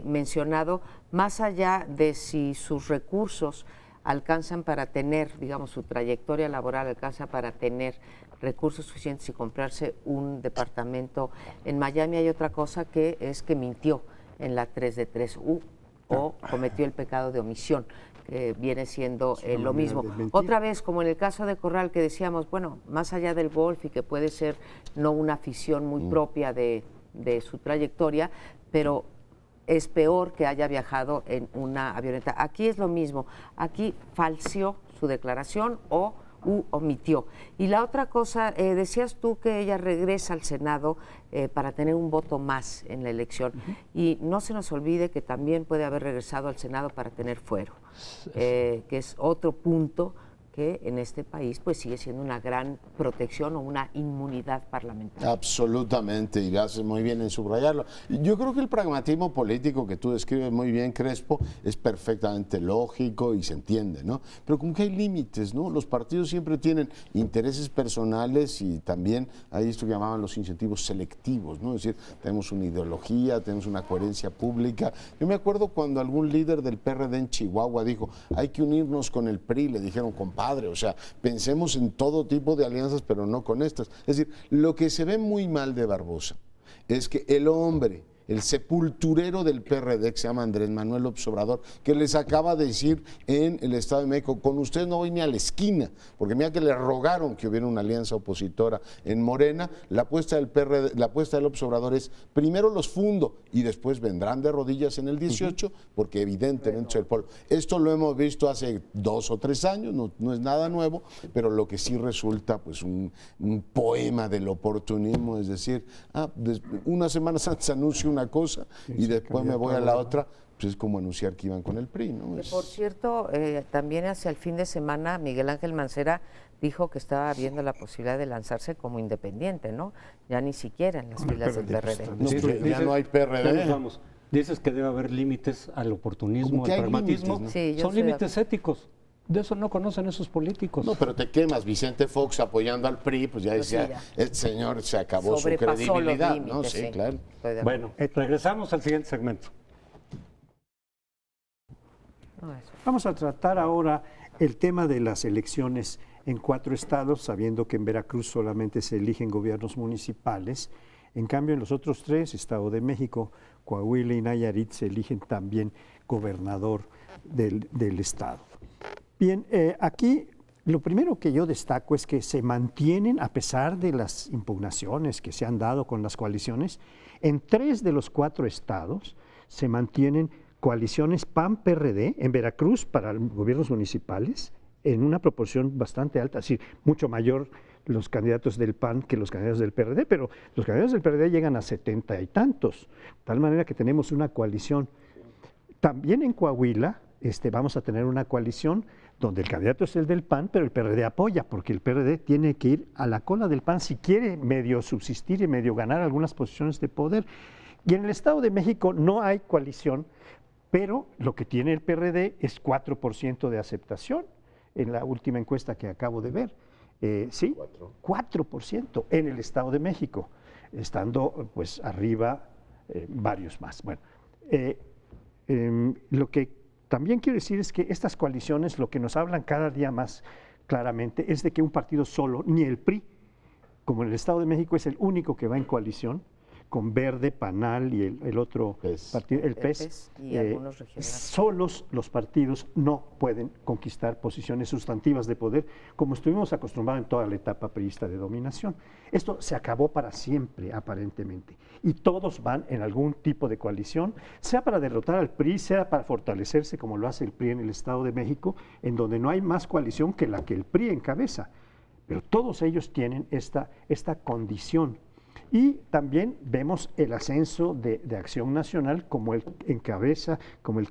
Speaker 1: mencionado, más allá de si sus recursos alcanzan para tener, digamos, su trayectoria laboral alcanza para tener recursos suficientes y comprarse un departamento en Miami, hay otra cosa que es que mintió en la 3 de 3 o cometió el pecado de omisión, que viene siendo lo mismo. Otra vez, como en el caso de Corral, que decíamos, bueno, más allá del golf y que puede ser no una afición muy propia de su trayectoria, pero es peor que haya viajado en una avioneta. Aquí es lo mismo, aquí falseó su declaración o omitió. Y la otra cosa, decías tú que ella regresa al Senado para tener un voto más en la elección. Y no se nos olvide que también puede haber regresado al Senado para tener fuero, que es otro punto que en este país pues sigue siendo una gran protección o una inmunidad parlamentaria.
Speaker 2: Absolutamente, y hace muy bien en subrayarlo. Yo creo que el pragmatismo político que tú describes muy bien, Crespo, es perfectamente lógico y se entiende, ¿no? Pero como que hay límites, ¿no? Los partidos siempre tienen intereses personales y también hay esto que llamaban los incentivos selectivos, ¿no? Es decir, tenemos una ideología, tenemos una coherencia pública. Yo me acuerdo cuando algún líder del PRD en Chihuahua dijo, hay que unirnos con el PRI, le dijeron, compadre, padre. O sea, pensemos en todo tipo de alianzas, pero no con estas. Es decir, lo que se ve muy mal de Barbosa es que el hombre, el sepulturero del PRD, que se llama Andrés Manuel López Obrador, que les acaba de decir en el Estado de México, con ustedes no voy ni a la esquina, porque mira que le rogaron que hubiera una alianza opositora en Morena. La apuesta del PRD, la apuesta de López Obrador es, primero los fundo y después vendrán de rodillas en el 18, porque evidentemente soy el pueblo. Esto lo hemos visto hace 2 o 3 años, no es nada nuevo, pero lo que sí resulta pues un poema del oportunismo, es decir, unas semanas antes anuncio una cosa y después me voy a la otra, pues es como anunciar que iban con el PRI, ¿no?
Speaker 1: Por cierto, también hacia el fin de semana Miguel Ángel Mancera dijo que estaba viendo la posibilidad de lanzarse como independiente, ¿no? Ya ni siquiera en las filas del PRD.
Speaker 2: No, ya no hay PRD.
Speaker 4: Vamos, dices que debe haber límites al oportunismo, al pragmatismo.
Speaker 2: Límites, ¿no?
Speaker 1: Sí, yo
Speaker 4: son
Speaker 1: estoy
Speaker 4: límites éticos. De eso no conocen esos políticos.
Speaker 2: No, pero te quemas. Vicente Fox apoyando al PRI, pues ya decía,
Speaker 1: sí, ya.
Speaker 2: Este señor se acabó su
Speaker 1: Sobrepasó
Speaker 2: credibilidad,
Speaker 1: los límites,
Speaker 2: ¿no? Sí, claro.
Speaker 1: Estoy de acuerdo.
Speaker 4: Bueno, regresamos al siguiente segmento.
Speaker 1: No, eso.
Speaker 3: Vamos a tratar ahora el tema de las elecciones en 4 estados, sabiendo que en Veracruz solamente se eligen gobiernos municipales. En cambio, en los otros 3, Estado de México, Coahuila y Nayarit, se eligen también gobernador del estado. Bien, aquí lo primero que yo destaco es que se mantienen, a pesar de las impugnaciones que se han dado con las coaliciones, en 3 de los 4 estados se mantienen coaliciones PAN-PRD en Veracruz para gobiernos municipales en una proporción bastante alta, es decir, mucho mayor los candidatos del PAN que los candidatos del PRD, pero los candidatos del PRD llegan a 70 y tantos, de tal manera que tenemos una coalición. También en Coahuila vamos a tener una coalición donde el candidato es el del PAN, pero el PRD apoya, porque el PRD tiene que ir a la cola del PAN si quiere medio subsistir y medio ganar algunas posiciones de poder. Y en el Estado de México no hay coalición, pero lo que tiene el PRD es 4% de aceptación en la última encuesta que acabo de ver. Sí, 4% en el Estado de México, estando pues arriba varios más. Bueno, lo que también quiero decir es que estas coaliciones lo que nos hablan cada día más claramente es de que un partido solo, ni el PRI, como en el Estado de México es el único que va en coalición, con Verde, PANAL y el otro partido, el PES,
Speaker 1: y algunos regionales.
Speaker 3: Solos los partidos no pueden conquistar posiciones sustantivas de poder, como estuvimos acostumbrados en toda la etapa priista de dominación. Esto se acabó para siempre, aparentemente, y todos van en algún tipo de coalición, sea para derrotar al PRI, sea para fortalecerse, como lo hace el PRI en el Estado de México, en donde no hay más coalición que la que el PRI encabeza. Pero todos ellos tienen esta condición. Y también vemos el ascenso de Acción Nacional como el que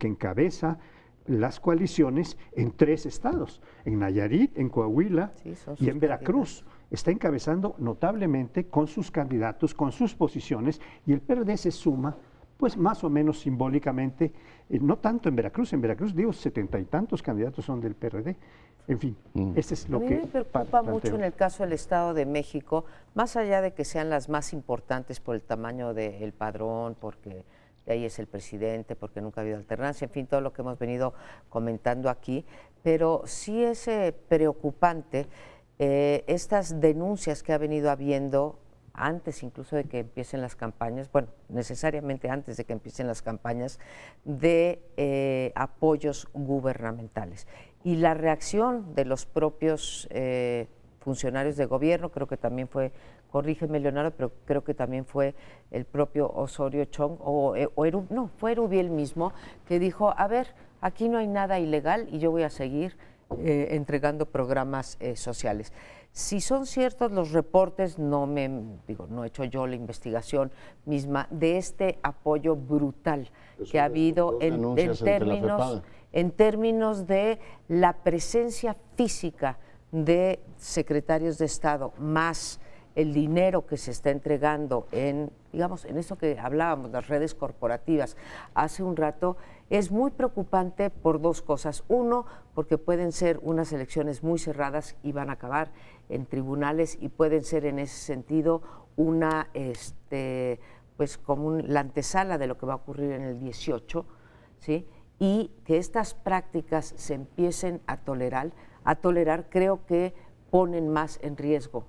Speaker 3: encabeza las coaliciones en 3 estados, en Nayarit, en Coahuila y en Veracruz. Está encabezando notablemente con sus candidatos, con sus posiciones, y el PRD se suma, pues más o menos simbólicamente, no tanto en Veracruz digo 70 y tantos candidatos son del PRD. En fin, este es lo que...
Speaker 1: A mí me preocupa mucho en el caso del Estado de México, más allá de que sean las más importantes por el tamaño del padrón, porque de ahí es el presidente, porque nunca ha habido alternancia, en fin, todo lo que hemos venido comentando aquí, pero sí es preocupante estas denuncias que ha venido habiendo antes incluso de que empiecen las campañas, bueno, necesariamente antes de que empiecen las campañas, de apoyos gubernamentales. Y la reacción de los propios funcionarios de gobierno, creo que también fue, corrígeme Leonardo, pero creo que también fue el propio Osorio Chong, fue Erubiel mismo, que dijo, a ver, aquí no hay nada ilegal y yo voy a seguir entregando programas sociales. Si son ciertos los reportes, no he hecho yo la investigación misma de este apoyo brutal que ha habido en términos de la presencia física de secretarios de Estado, más el dinero que se está entregando en eso que hablábamos, las redes corporativas hace un rato, es muy preocupante por 2 cosas. Uno, porque pueden ser unas elecciones muy cerradas y van a acabar en tribunales y pueden ser en ese sentido una, pues como la antesala de lo que va a ocurrir en el 18, ¿sí? Y que estas prácticas se empiecen a tolerar a tolerar, creo que ponen más en riesgo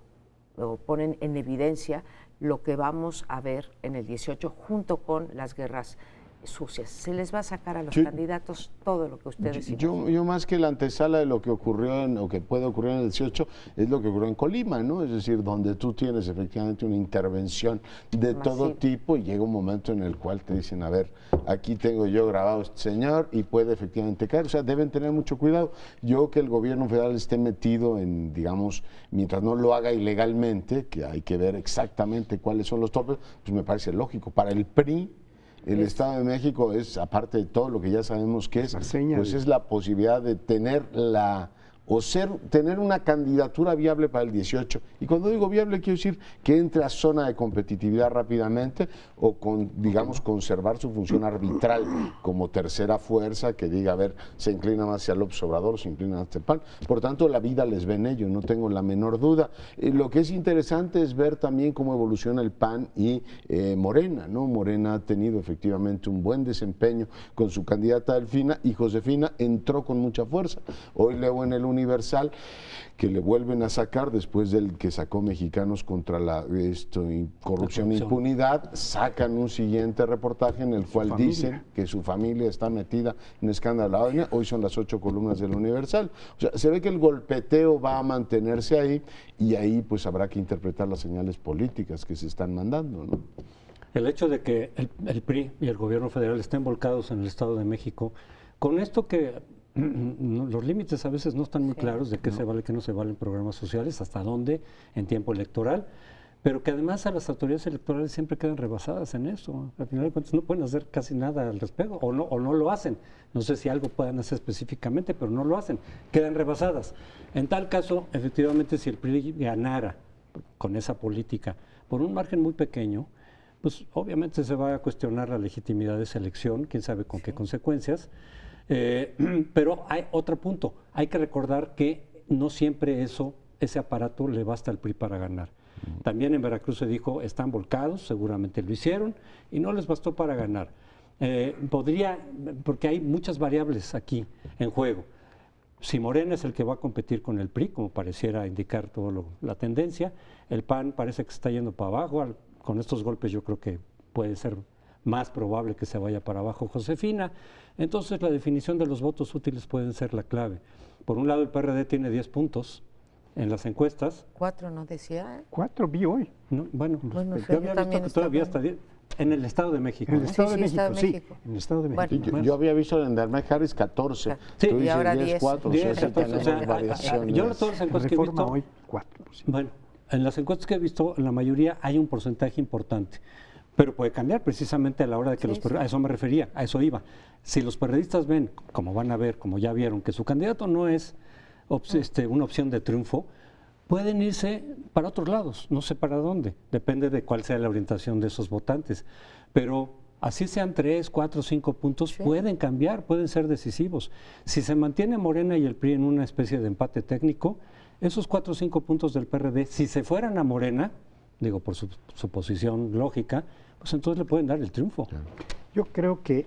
Speaker 1: o ponen en evidencia lo que vamos a ver en el 18 junto con las guerras sucias. Se les va a sacar a los candidatos todo lo que ustedes
Speaker 2: yo más que la antesala de lo que ocurrió o que puede ocurrir en el 18 es lo que ocurrió en Colima, ¿no? Es decir, donde tú tienes efectivamente una intervención de todo tipo y llega un momento en el cual te dicen, a ver, aquí tengo yo grabado a este señor y puede efectivamente caer. O sea, deben tener mucho cuidado. Yo que el gobierno federal esté metido en, digamos, mientras no lo haga ilegalmente, que hay que ver exactamente cuáles son los topes, pues me parece lógico. Para el PRI, el Estado de México es, aparte de todo lo que ya sabemos que es, pues es la posibilidad de tener tener una candidatura viable para el 18. Y cuando digo viable, quiero decir que entre a zona de competitividad rápidamente o digamos, conservar su función arbitral como tercera fuerza que diga, a ver, se inclina más hacia López Obrador, se inclina hacia el PAN. Por tanto, la vida les ve en ello, no tengo la menor duda. Lo que es interesante es ver también cómo evoluciona el PAN y Morena, ¿no? Morena ha tenido efectivamente un buen desempeño con su candidata Delfina y Josefina entró con mucha fuerza. Hoy leo en el Universal que le vuelven a sacar después del que sacó Mexicanos contra la corrupción e impunidad, sacan un siguiente reportaje en el cual dicen que su familia está metida en escándalo. Hoy son las 8 columnas del Universal. O sea, se ve que el golpeteo va a mantenerse ahí y ahí pues habrá que interpretar las señales políticas que se están mandando, ¿no?
Speaker 4: El hecho de que el PRI y el gobierno federal estén volcados en el Estado de México, con esto que los límites a veces no están muy claros de qué se vale, qué no se vale en programas sociales, hasta dónde en tiempo electoral, pero que además a las autoridades electorales siempre quedan rebasadas en eso. Al final de cuentas no pueden hacer casi nada al respecto, o no lo hacen. No sé si algo puedan hacer específicamente, pero no lo hacen, quedan rebasadas. En tal caso, efectivamente, si el PRI ganara con esa política por un margen muy pequeño, pues obviamente se va a cuestionar la legitimidad de esa elección, quién sabe con qué consecuencias. Pero hay otro punto, hay que recordar que no siempre ese aparato le basta al PRI para ganar. También en Veracruz se dijo, están volcados, seguramente lo hicieron, y no les bastó para ganar. Porque hay muchas variables aquí en juego. Si Morena es el que va a competir con el PRI, como pareciera indicar toda la tendencia, el PAN parece que se está yendo para abajo, con estos golpes yo creo que puede ser más probable que se vaya para abajo Josefina. Entonces la definición de los votos útiles pueden ser la clave. Por un lado el PRD tiene 10 puntos en las encuestas.
Speaker 1: 4 no decía.
Speaker 3: 4 vi hoy.
Speaker 4: No, bueno,
Speaker 1: yo
Speaker 4: había visto que todavía hasta 10 en el Estado de México.
Speaker 3: En el Estado de
Speaker 1: México,
Speaker 3: México, sí. En el Estado de México.
Speaker 2: Bueno, yo había visto en Dermay Harris 14.
Speaker 1: Sí,
Speaker 2: Tú
Speaker 1: y ahora 10.
Speaker 2: 4,
Speaker 4: 10,
Speaker 2: o sea, sí tenemos variaciones.
Speaker 4: Yo todas las encuestas que he
Speaker 3: Reforma
Speaker 4: visto,
Speaker 3: hoy 4%.
Speaker 4: bueno, en las encuestas que he visto, en la mayoría hay un porcentaje importante. Pero puede cambiar precisamente a la hora de que a eso me refería, a eso iba. Si los perredistas ven, como van a ver, como ya vieron, que su candidato no es una opción de triunfo, pueden irse para otros lados, no sé para dónde, depende de cuál sea la orientación de esos votantes. Pero así sean 3, 4, 5 puntos, pueden cambiar, pueden ser decisivos. Si se mantiene Morena y el PRI en una especie de empate técnico, esos 4 o 5 puntos del PRD, si se fueran a Morena, digo por su posición lógica, pues entonces le pueden dar el triunfo.
Speaker 3: Yo creo que,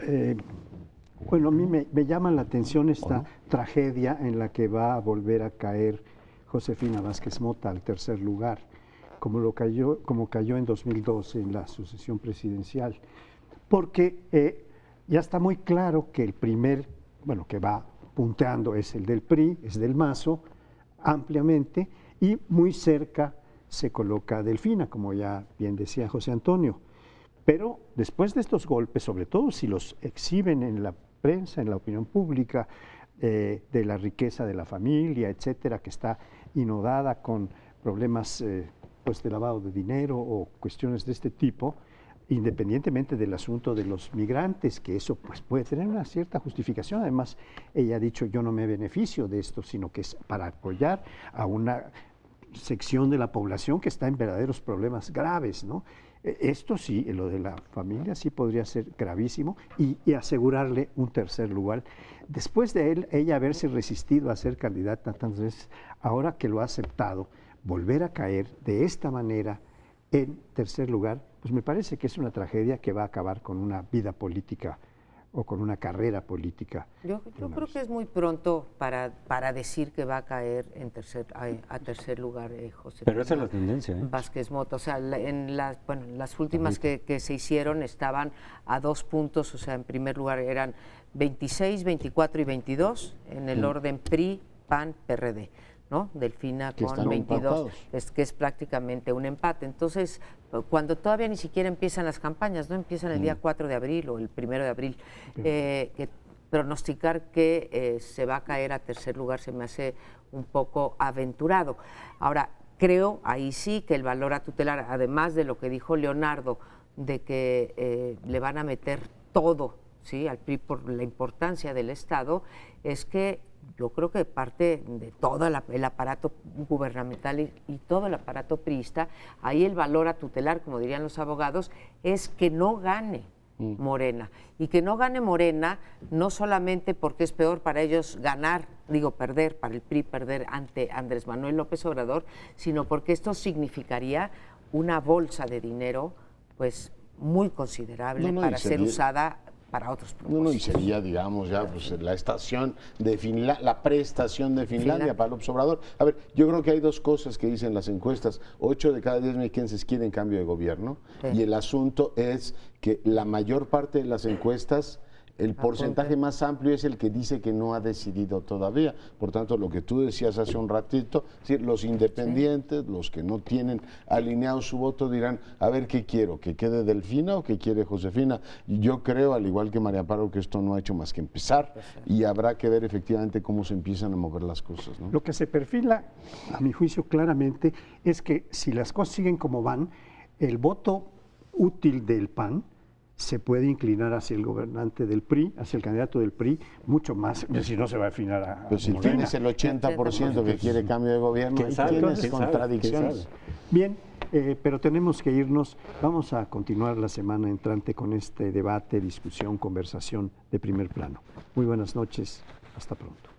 Speaker 3: a mí me llama la atención esta tragedia en la que va a volver a caer Josefina Vázquez Mota al tercer lugar, como cayó en 2012 en la sucesión presidencial, porque ya está muy claro que el primer, que va punteando es el del PRI, es del Mazo, ampliamente, y muy cerca se coloca Delfina, como ya bien decía José Antonio. Pero después de estos golpes, sobre todo si los exhiben en la prensa, en la opinión pública, de la riqueza de la familia, etcétera, que está inundada con problemas de lavado de dinero o cuestiones de este tipo, independientemente del asunto de los migrantes, que eso pues puede tener una cierta justificación. Además, ella ha dicho, yo no me beneficio de esto, sino que es para apoyar a una sección de la población que está en verdaderos problemas graves, ¿no? Esto sí, lo de la familia sí podría ser gravísimo y asegurarle un tercer lugar. Después de ella haberse resistido a ser candidata tantas veces, ahora que lo ha aceptado, volver a caer de esta manera en tercer lugar, pues me parece que es una tragedia que va a acabar con una vida política o con una carrera política.
Speaker 1: Yo creo que es muy pronto para decir que va a caer a tercer lugar José.
Speaker 4: Pero esa es la tendencia, ¿eh?
Speaker 1: Vázquez Mota. O sea, en las últimas que se hicieron estaban a 2 puntos, o sea, en primer lugar eran 26, 24 y 22 en el orden PRI, PAN, PRD. ¿No? Delfina
Speaker 2: que
Speaker 1: con 22,
Speaker 2: empatados.
Speaker 1: que es prácticamente un empate. Entonces, cuando todavía ni siquiera empiezan las campañas, no empiezan el día 4 de abril o el 1 de abril, que pronosticar que se va a caer a tercer lugar se me hace un poco aventurado. Ahora, creo ahí sí que el valor a tutelar, además de lo que dijo Leonardo, de que le van a meter todo, ¿sí?, al PRI por la importancia del Estado, es que yo creo que parte de todo el aparato gubernamental y todo el aparato priista, ahí el valor a tutelar, como dirían los abogados, es que no gane Morena. Y que no gane Morena no solamente porque es peor para ellos perder, para el PRI perder ante Andrés Manuel López Obrador, sino porque esto significaría una bolsa de dinero pues muy considerable para ser usada para otros propósitos.
Speaker 2: Y sería, digamos, ya pues la estación de Finlandia, la preestación de Finlandia para López Obrador. A ver, yo creo que hay dos cosas que dicen las encuestas. 8 de cada 10 mexicanos quieren cambio de gobierno, y el asunto es que la mayor parte de las encuestas, el porcentaje más amplio es el que dice que no ha decidido todavía. Por tanto, lo que tú decías hace un ratito, los independientes, los que no tienen alineado su voto, dirán, a ver, ¿qué quiero? ¿Que quede Delfina o que quiere Josefina? Y yo creo, al igual que María Amparo, que esto no ha hecho más que empezar, y habrá que ver efectivamente cómo se empiezan a mover las cosas, ¿no?
Speaker 3: Lo que se perfila, a mi juicio, claramente, es que si las cosas siguen como van, el voto útil del PAN se puede inclinar hacia el gobernante del PRI, hacia el candidato del PRI, mucho más, si no se va a afinar a
Speaker 2: Pero si
Speaker 3: Morena.
Speaker 2: tienes el 80% que quiere cambio de gobierno, ahí tienes contradicciones.
Speaker 3: Bien, pero tenemos que irnos. Vamos a continuar la semana entrante con este debate, discusión, conversación de primer plano. Muy buenas noches, hasta pronto.